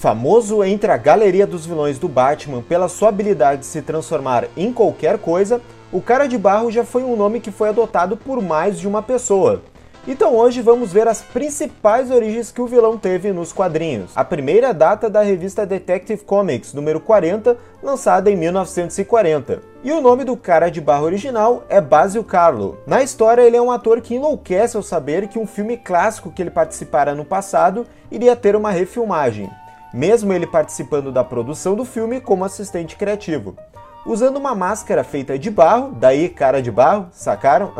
Famoso entre a galeria dos vilões do Batman pela sua habilidade de se transformar em qualquer coisa, o Cara de Barro já foi um nome que foi adotado por mais de uma pessoa. Então hoje vamos ver as principais origens que o vilão teve nos quadrinhos. A primeira data da revista Detective Comics, número 40, lançada em 1940. E o nome do Cara de Barro original é Basil Karlo. Na história, ele é um ator que enlouquece ao saber que um filme clássico que ele participara no passado iria ter uma refilmagem, mesmo ele participando da produção do filme como assistente criativo. Usando uma máscara feita de barro, daí Cara de Barro, sacaram?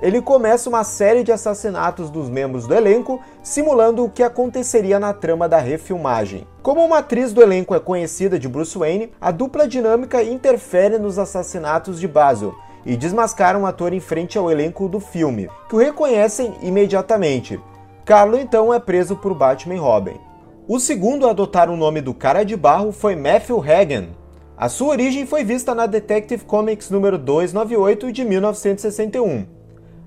Ele começa uma série de assassinatos dos membros do elenco, simulando o que aconteceria na trama da refilmagem. Como uma atriz do elenco é conhecida de Bruce Wayne, a dupla dinâmica interfere nos assassinatos de Basil e desmascara um ator em frente ao elenco do filme, que o reconhecem imediatamente. Karlo então é preso por Batman e Robin. O segundo a adotar o nome do Cara de Barro foi Matthew Hagen. A sua origem foi vista na Detective Comics número 298 de 1961.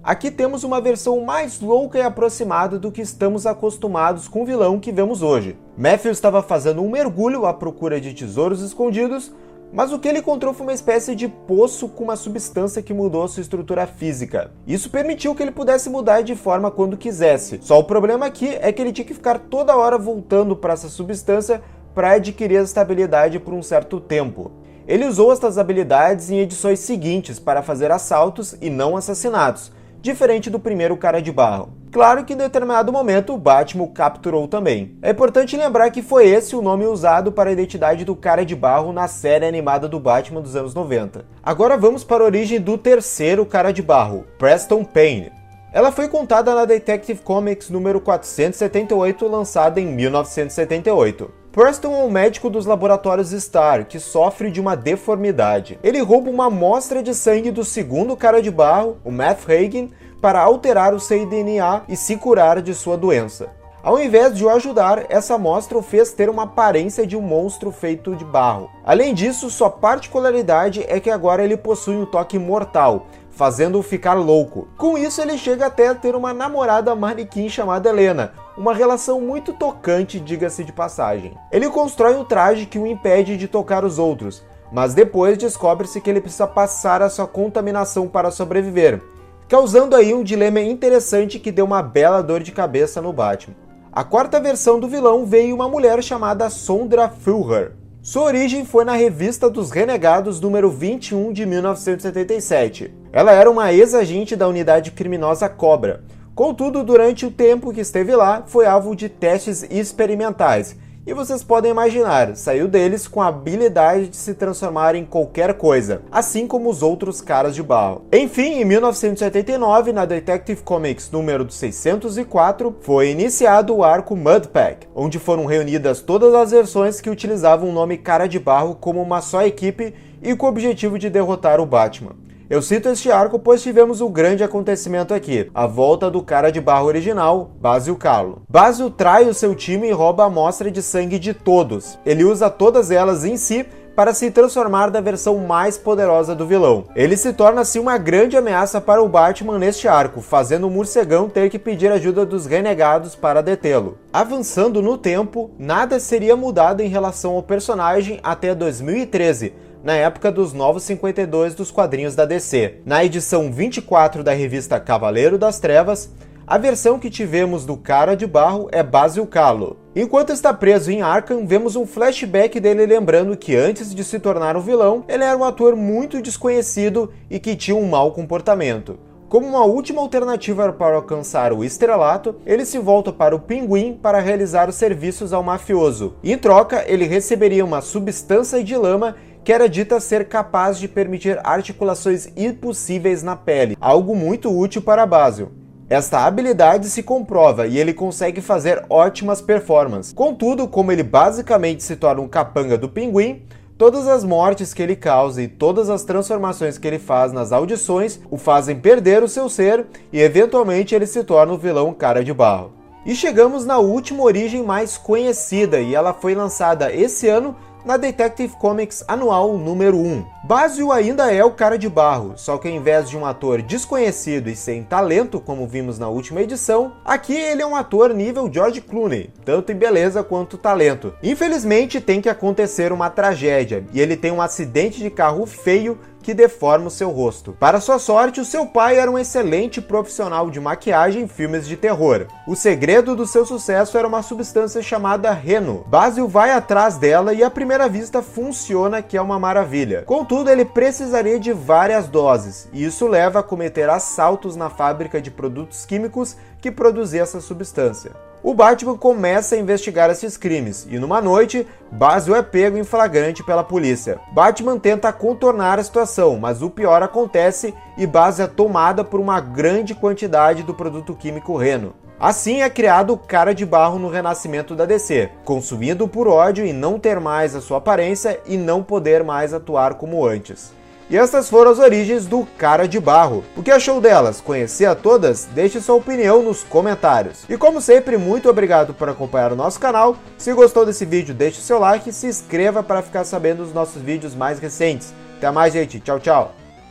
Aqui temos uma versão mais louca e aproximada do que estamos acostumados com o vilão que vemos hoje. Matthew estava fazendo um mergulho à procura de tesouros escondidos, mas o que ele encontrou foi uma espécie de poço com uma substância que mudou sua estrutura física. Isso permitiu que ele pudesse mudar de forma quando quisesse. Só o problema aqui é que ele tinha que ficar toda hora voltando para essa substância para adquirir essa habilidade por um certo tempo. Ele usou estas habilidades em edições seguintes para fazer assaltos e não assassinatos, diferente do primeiro Cara de Barro. Claro que em determinado momento o Batman o capturou também. É importante lembrar que foi esse o nome usado para a identidade do Cara de Barro na série animada do Batman dos anos 90. Agora vamos para a origem do terceiro Cara de Barro, Preston Payne. Ela foi contada na Detective Comics número 478, lançada em 1978. Preston é um médico dos laboratórios Starr, que sofre de uma deformidade. Ele rouba uma amostra de sangue do segundo Cara de Barro, o Matt Hagen, para alterar o seu DNA e se curar de sua doença. Ao invés de o ajudar, essa amostra o fez ter uma aparência de um monstro feito de barro. Além disso, sua particularidade é que agora ele possui um toque mortal, fazendo-o ficar louco. Com isso, ele chega até a ter uma namorada manequim chamada Helena, uma relação muito tocante, diga-se de passagem. Ele constrói um traje que o impede de tocar os outros, mas depois descobre-se que ele precisa passar a sua contaminação para sobreviver, causando aí um dilema interessante que deu uma bela dor de cabeça no Batman. A quarta versão do vilão veio uma mulher chamada Sondra Fuller. Sua origem foi na Revista dos Renegados número 21 de 1977. Ela era uma ex-agente da unidade criminosa Cobra. Contudo, durante o tempo que esteve lá, foi alvo de testes experimentais. E vocês podem imaginar, saiu deles com a habilidade de se transformar em qualquer coisa, assim como os outros Caras de Barro. Enfim, em 1989, na Detective Comics número 604, foi iniciado o arco Mudpack, onde foram reunidas todas as versões que utilizavam o nome Cara de Barro como uma só equipe e com o objetivo de derrotar o Batman. Eu cito este arco pois tivemos um grande acontecimento aqui, a volta do Cara de Barro original, Basil Karlo. Basil trai o seu time e rouba a amostra de sangue de todos. Ele usa todas elas em si para se transformar na versão mais poderosa do vilão. Ele se torna assim uma grande ameaça para o Batman neste arco, fazendo o morcegão ter que pedir ajuda dos renegados para detê-lo. Avançando no tempo, nada seria mudado em relação ao personagem até 2013, na época dos Novos 52 dos quadrinhos da DC. Na edição 24 da revista Cavaleiro das Trevas, a versão que tivemos do Cara de Barro é Basil Karlo. Enquanto está preso em Arkham, vemos um flashback dele lembrando que antes de se tornar um vilão, ele era um ator muito desconhecido e que tinha um mau comportamento. Como uma última alternativa para alcançar o estrelato, ele se volta para o Pinguim para realizar os serviços ao mafioso. Em troca, ele receberia uma substância de lama que era dita ser capaz de permitir articulações impossíveis na pele, algo muito útil para Basil. Esta habilidade se comprova e ele consegue fazer ótimas performances. Contudo, como ele basicamente se torna um capanga do Pinguim, todas as mortes que ele causa e todas as transformações que ele faz nas audições o fazem perder o seu ser e eventualmente ele se torna o vilão Cara de Barro. E chegamos na última origem mais conhecida e ela foi lançada esse ano na Detective Comics Anual número 1. Básio ainda é o Cara de Barro, só que ao invés de um ator desconhecido e sem talento, como vimos na última edição, aqui ele é um ator nível George Clooney, tanto em beleza quanto talento. Infelizmente tem que acontecer uma tragédia, e ele tem um acidente de carro feio que deforma o seu rosto. Para sua sorte, o seu pai era um excelente profissional de maquiagem em filmes de terror. O segredo do seu sucesso era uma substância chamada Reno. Basil vai atrás dela e à primeira vista funciona, que é uma maravilha. Contudo, ele precisaria de várias doses, e isso leva a cometer assaltos na fábrica de produtos químicos que produzia essa substância. O Batman começa a investigar esses crimes, e numa noite, Basil é pego em flagrante pela polícia. Batman tenta contornar a situação, mas o pior acontece e Basil é tomada por uma grande quantidade do produto químico Reno. Assim é criado o Cara de Barro no renascimento da DC, consumido por ódio em não ter mais a sua aparência e não poder mais atuar como antes. E essas foram as origens do Cara de Barro. O que achou delas? Conhecia todas? Deixe sua opinião nos comentários. E como sempre, muito obrigado por acompanhar o nosso canal. Se gostou desse vídeo, deixe seu like e se inscreva para ficar sabendo dos nossos vídeos mais recentes. Até mais, gente. Tchau, tchau.